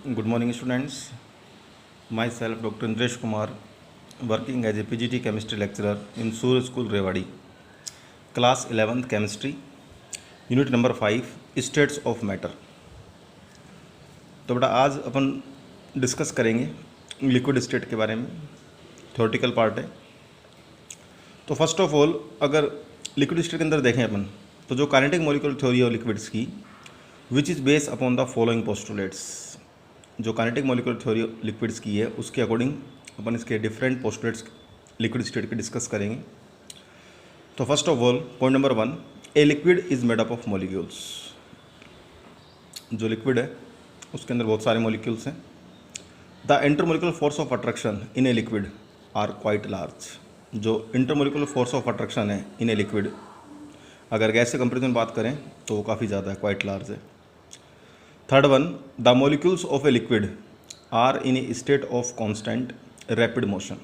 Good morning, students. Myself, Dr. Indresh Kumar, working as a PGT chemistry lecturer in Sur School, Rewadi. Class 11th Chemistry, Unit number 5, States of Matter. तो बेटा आज अपन discuss करेंगे liquid state के बारे में, theoretical part है। तो फर्स्ट ऑफ ऑल अगर लिक्विड स्टेट के अंदर देखें अपन, तो जो kinetic molecular theory of liquids की which is based upon the following postulates, जो काइनेटिक मॉलिक्यूलर थ्योरी लिक्विड्स की है उसके अकॉर्डिंग अपन इसके डिफरेंट पोस्टुलेट्स लिक्विड स्टेट के डिस्कस करेंगे। तो first of all point number 1, a liquid is made up of molecules. जो लिक्विड है उसके अंदर बहुत सारे मॉलिक्यूल्स हैं। The intermolecular force of attraction in a liquid are quite large. जो इंटरमोलिकुलर फोर्स ऑफ अट्रैक्शन है इन ए लिक्विड, अगर गैस से कंपेरिजन में बात करें तो वो काफ़ी ज़्यादा है, क्वाइट लार्ज है। Third one, the molecules of a liquid are in a state of constant rapid motion.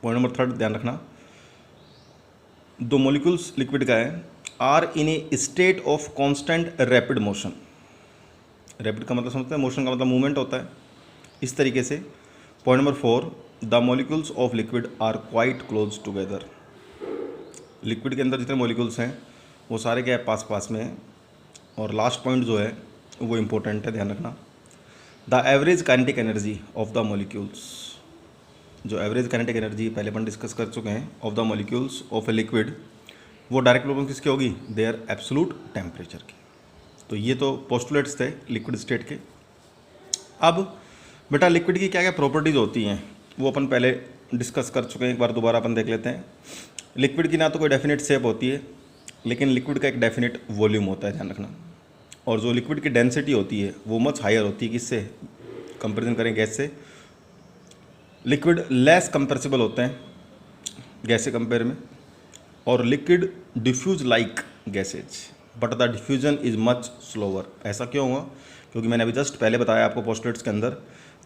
Point number 3 ध्यान रखना, दो मॉलिक्यूल्स लिक्विड का है are in a state of constant rapid motion. Rapid का मतलब समझते हैं, मोशन का मतलब मूवमेंट होता है, इस तरीके से। Point number 4, the molecules of liquid are quite close together. Liquid के अंदर जितने मॉलिक्यूल्स हैं वो सारे क्या है, पास पास में हैं। और लास्ट पॉइंट जो है वो इम्पोर्टेंट है, ध्यान रखना, the average kinetic energy of the molecules. जो एवरेज काइनेटिक एनर्जी पहले अपन डिस्कस कर चुके हैं of the molecules of a liquid, वो डायरेक्ट प्रोपोर्शनल किसकी होगी, देयर एब्सोल्यूट टेम्परेचर की। तो ये तो पोस्टुलेट्स थे लिक्विड स्टेट के। अब बेटा लिक्विड की क्या क्या प्रॉपर्टीज़ होती हैं वो अपन पहले डिस्कस कर चुके हैं, एक बार दोबारा अपन देख लेते हैं। लिक्विड की ना तो कोई डेफिनेट शेप होती है, लेकिन लिक्विड का एक डेफिनेट वॉल्यूम होता है, ध्यान रखना। और जो लिक्विड की डेंसिटी होती है वो मच हायर होती है, किससे कंपेरिजन करें, गैस से। लिक्विड लेस कंप्रेसिबल होते हैं गैस से कंपेयर में, और liquid diffuse like gases but the diffusion is much slower. ऐसा क्यों हुआ, क्योंकि मैंने अभी जस्ट पहले बताया आपको पोस्टुलेट्स के अंदर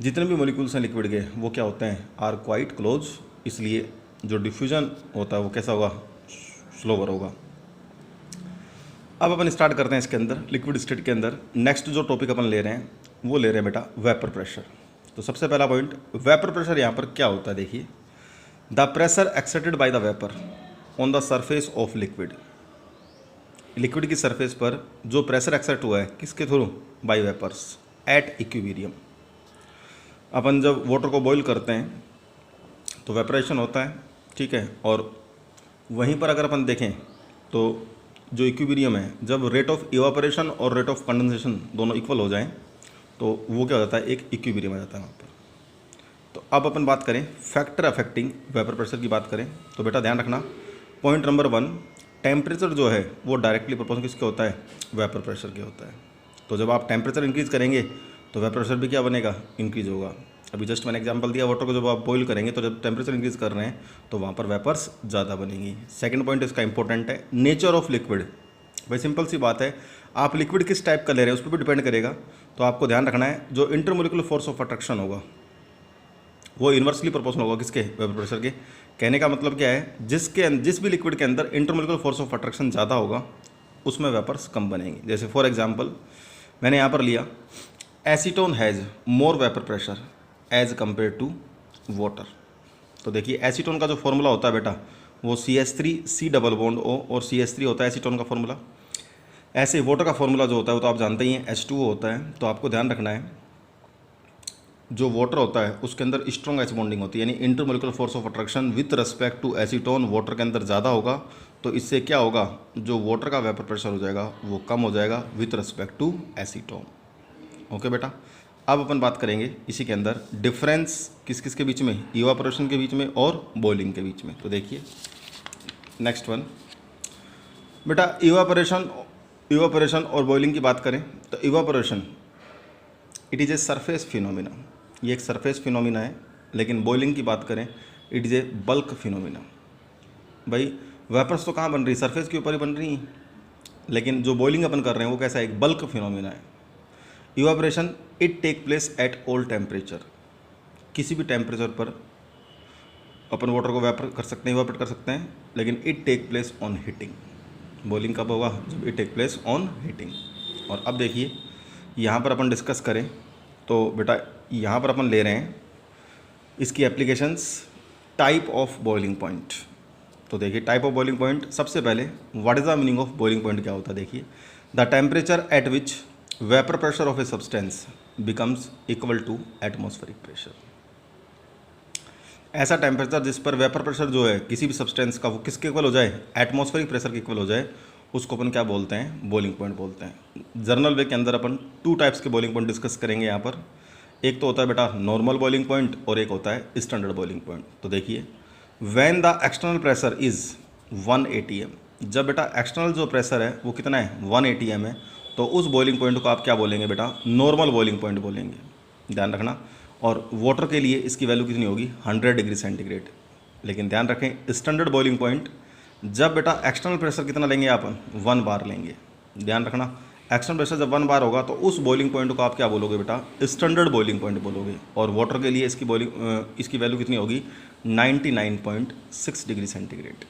जितने भी मॉलिक्यूल्स हैं लिक्विड के वो क्या होते हैं, आर क्वाइट क्लोज, इसलिए जो डिफ्यूजन होता है वो कैसा होगा, स्लोअर होगा। अब अपन स्टार्ट करते हैं इसके अंदर लिक्विड स्टेट के अंदर। नेक्स्ट जो टॉपिक अपन ले रहे हैं वो ले रहे हैं बेटा वेपर प्रेशर। तो सबसे पहला पॉइंट, वेपर प्रेशर यहाँ पर क्या होता है, देखिए, the pressure exerted by the vapour on the surface of liquid. Liquid की सरफेस पर जो प्रेशर एक्सर्ट हुआ है किसके थ्रू, बाय वेपर्स एट इक्विलिब्रियम। अपन जब वाटर को बॉईल करते हैं तो वेपरेशन होता है, ठीक है, और वहीं पर अगर अपन देखें तो जो इक्विलिब्रियम है, जब रेट ऑफ इवापोरेशन और रेट ऑफ कंडेंसेशन दोनों इक्वल हो जाएं तो वो क्या हो जाता है, एक इक्विलिब्रियम आ जाता है वहाँ पर। तो अब अपन बात करें फैक्टर अफेक्टिंग वेपर प्रेशर की बात करें तो बेटा ध्यान रखना, पॉइंट नंबर 1, टेम्परेचर जो है वो डायरेक्टली प्रोपोर्शनल किसके होता है, वेपर प्रेशर के होता है। तो जब आप टेम्परेचर इंक्रीज़ करेंगे तो वेपर प्रेशर भी क्या बनेगा, इंक्रीज़ होगा। अभी जस्ट मैंने एग्जांपल दिया, वाटर को जब आप बॉईल करेंगे तो जब टेम्परेचर इंक्रीज़ कर रहे हैं तो वहाँ पर वेपर्स ज़्यादा बनेंगी। सेकंड पॉइंट इसका इंपॉर्टेंट है, नेचर ऑफ लिक्विड। भाई सिंपल सी बात है, आप लिक्विड किस टाइप का ले रहे हैं उस पर भी डिपेंड करेगा। तो आपको ध्यान रखना है जो इंटरमोलिकुलर फोर्स ऑफ अट्रैक्शन होगा वो इन्वर्सली प्रोपोर्शनल होगा किसके, वेपर प्रेशर के। कहने का मतलब क्या है, जिस भी लिक्विड के अंदर इंटरमोलिकुलर फोर्स ऑफ अट्रैक्शन ज़्यादा होगा उसमें वेपर्स कम बनेंगे। जैसे फॉर एग्जांपल मैंने यहाँ पर लिया, acetone has more vapour pressure as compare to water. तो देखिए एसीटोन का जो फॉर्मूला होता है बेटा वो CH3 डबल बॉन्ड O और CH3 होता है एसीटोन का फॉर्मूला। ऐसे वाटर का फॉर्मूला जो होता है वो तो आप जानते ही हैं, H2O होता है। तो आपको ध्यान रखना है जो वाटर होता है उसके अंदर स्ट्रॉन्ग एच बॉन्डिंग होती है, यानी intermolecular force of attraction with respect to acetone water के अंदर ज़्यादा होगा। तो इससे क्या होगा, जो वाटर का वेपर प्रेशर हो जाएगा वो कम हो जाएगा with respect to acetone. Okay बेटा, अब अपन बात करेंगे इसी के अंदर डिफरेंस किस किस के बीच में, इवापोरेशन के बीच में और बॉइलिंग के बीच में। तो देखिए नेक्स्ट वन बेटा, इवापोरेशन और बॉइलिंग की बात करें तो evaporation it is a surface phenomena, ये एक सरफेस फिनोमिना है। लेकिन बॉइलिंग की बात करें it is a bulk phenomena. भाई वेपर्स तो कहाँ बन रही, सरफेस के ऊपर ही बन रही हैं, लेकिन जो बॉइलिंग अपन कर रहे हैं वो कैसा है, एक बल्क फिनोमिना है। Evaporation it take place at all temperature, किसी भी टेम्परेचर पर अपन वाटर को वेपर कर सकते हैं, इवापोरेट कर सकते हैं, लेकिन it take place on heating. Boiling कब होगा, जब it take place on heating. और अब देखिए यहाँ पर अपन डिस्कस करें तो बेटा यहाँ पर अपन ले रहे हैं इसकी applications, type of boiling point. तो देखिए टाइप ऑफ बॉइलिंग पॉइंट, सबसे पहले what is the meaning of boiling point क्या होता है। देखिए the temperature at which vapour pressure of a substance becomes equal to atmospheric pressure. ऐसा टेम्परेचर जिस पर वेपर प्रेशर जो है किसी भी सब्सटेंस का वो किसके इक्वल हो जाए, एटमॉस्फेरिक प्रेशर के इक्वल हो जाए, उसको अपन क्या बोलते हैं, बॉइलिंग पॉइंट बोलते हैं। जर्नल वे के अंदर अपन 2 टाइप्स के बॉइलिंग पॉइंट डिस्कस करेंगे यहाँ पर। एक तो होता है बेटा नॉर्मल बॉइलिंग पॉइंट और एक होता है स्टैंडर्ड बॉइलिंग पॉइंट। तो देखिए when the external pressure is 1 atm, जब बेटा एक्सटर्नल जो प्रेशर है वो कितना है 1 atm है, तो उस बॉइलिंग पॉइंट को आप क्या बोलेंगे बेटा, नॉर्मल बॉइलिंग पॉइंट बोलेंगे, ध्यान रखना। और वाटर के लिए इसकी वैल्यू कितनी होगी, 100 डिग्री सेंटीग्रेड। लेकिन ध्यान रखें स्टैंडर्ड बॉइलिंग पॉइंट जब बेटा एक्सटर्नल प्रेशर कितना लेंगे अपन, 1 बार लेंगे। ध्यान रखना एक्सटर्नल प्रेशर जब 1 बार होगा तो उस बॉइलिंग पॉइंट को आप क्या बोलोगे बेटा, स्टैंडर्ड बॉइलिंग पॉइंट बोलोगे। और वाटर के लिए इसकी वैल्यू कितनी होगी, 99.6 डिग्री सेंटीग्रेड।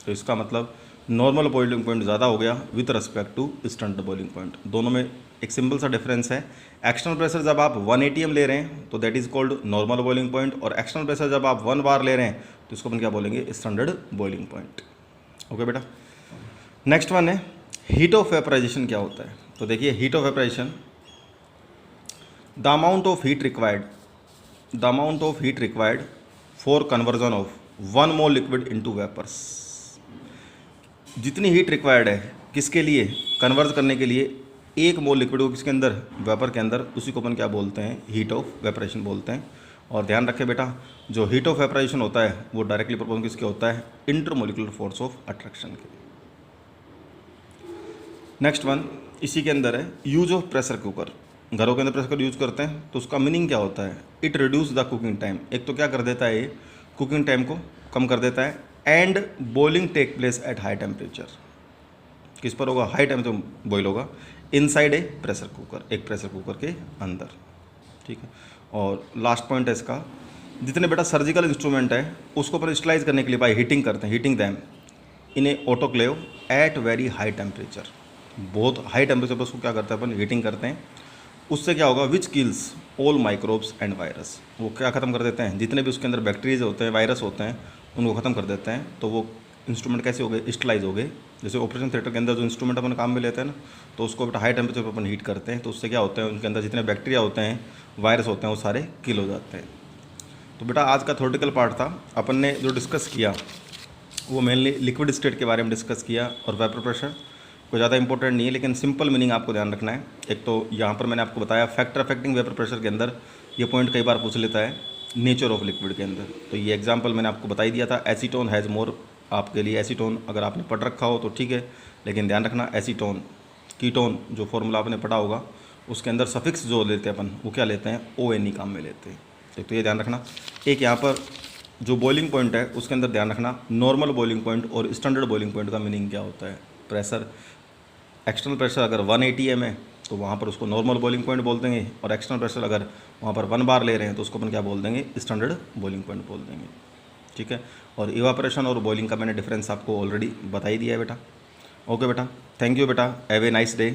तो इसका मतलब नॉर्मल बॉइलिंग पॉइंट ज़्यादा हो गया with respect to standard boiling point. दोनों में एक सिंपल सा डिफरेंस है। एक्सटर्नल प्रेशर जब आप 1 atm ले रहे हैं तो that is called normal boiling point, और एक्सटर्नल प्रेशर जब आप 1 बार ले रहे हैं तो इसको अपन क्या बोलेंगे, स्टैंडर्ड बॉइलिंग पॉइंट। ओके बेटा, नेक्स्ट वन है हीट ऑफ वेपराइजेशन क्या होता है। तो देखिए heat of vaporisation, the amount of heat required for conversion of 1 mole liquid into vapours. जितनी हीट रिक्वायर्ड है किसके लिए, कन्वर्ज करने के लिए 1 मोल लिक्विड को किसके अंदर, वेपर के अंदर, उसी को अपन क्या बोलते हैं, हीट ऑफ वेपराइजेशन बोलते हैं। और ध्यान रखें बेटा जो हीट ऑफ वेपराइजेशन होता है वो डायरेक्टली प्रोपोर्शनल किसके होता है, इंटरमोलिकुलर फोर्स ऑफ अट्रैक्शन के। नेक्स्ट वन इसी के अंदर है यूज ऑफ प्रेशर कुकर। घरों के अंदर प्रेशर कुकर यूज करते हैं तो उसका मीनिंग क्या होता है, it reduce the cooking time. एक तो क्या कर देता है ये, कुकिंग टाइम को कम कर देता है, and boiling take place at high temperature. किस पर होगा, हाई टेम्परेचर बॉइल होगा, इनसाइड ए प्रेशर कुकर, एक प्रेशर कुकर के अंदर। ठीक है, और लास्ट पॉइंट है इसका, जितने बेटा सर्जिकल इंस्ट्रूमेंट है उसको अपन स्टलाइज करने के लिए बाई हीटिंग करते हैं, heating them in a autoclave at very high temperature. बहुत हाई टेम्परेचर पर उसको क्या करते हैं अपन, हीटिंग करते हैं। उससे क्या होगा, विच kills all microbes and virus. वो क्या ख़त्म कर देते हैं, जितने भी उसके अंदर बैक्टीरियाज होते हैं, वायरस होते हैं, उनको ख़त्म कर देते हैं। तो वो इंस्ट्रूमेंट कैसे हो गए, स्टलाइज हो गए। जैसे ऑपरेशन थिएटर के अंदर जो इंस्ट्रूमेंट अपन काम में लेते हैं ना, तो उसको बेटा हाई टेम्परेचर पर अपन हीट करते हैं, तो उससे क्या होता है, उनके अंदर जितने बैक्टीरिया होते हैं, वायरस होते हैं, वो सारे किल हो जाते हैं। तो बेटा आज का थ्योरेटिकल पार्ट था, अपन ने जो डिस्कस किया वो मेनली लिक्विड स्टेट के बारे में डिस्कस किया, और वेपर प्रेशर कोई ज़्यादा इंपॉर्टेंट नहीं है, लेकिन सिंपल मीनिंग आपको ध्यान रखना है। एक तो यहाँ पर मैंने आपको बताया फैक्टर अफेक्टिंग वेपर प्रेशर के अंदर ये पॉइंट कई बार पूछ लेता है, नेचर ऑफ लिक्विड के अंदर। तो ये एग्जांपल मैंने आपको बता ही दिया था, एसीटोन हैज़ मोर। आपके लिए एसीटोन अगर आपने पढ़ रखा हो तो ठीक है, लेकिन ध्यान रखना एसीटोन कीटोन जो फॉर्मूला आपने पढ़ा होगा उसके अंदर सफिक्स जो लेते हैं अपन, वो क्या लेते हैं, ONE काम में लेते हैं। तो ये ध्यान रखना। एक यहाँ पर जो बॉइलिंग पॉइंट है उसके अंदर ध्यान रखना नॉर्मल बॉइलिंग पॉइंट और स्टैंडर्ड बॉइलिंग पॉइंट का मीनिंग क्या होता है। प्रेशर, एक्सटर्नल प्रेशर अगर 1 atm है तो वहाँ पर उसको नॉर्मल बॉइलिंग पॉइंट बोल देंगे, और एक्सटर्नल प्रेशर अगर वहाँ पर 1 बार ले रहे हैं तो उसको अपन क्या बोल देंगे, स्टैंडर्ड बॉइलिंग पॉइंट बोल देंगे। ठीक है, और इवापोरेशन और बॉइलिंग का मैंने डिफरेंस आपको ऑलरेडी बता ही दिया है बेटा। ओके बेटा, थैंक यू बेटा, हैव ए नाइस डे।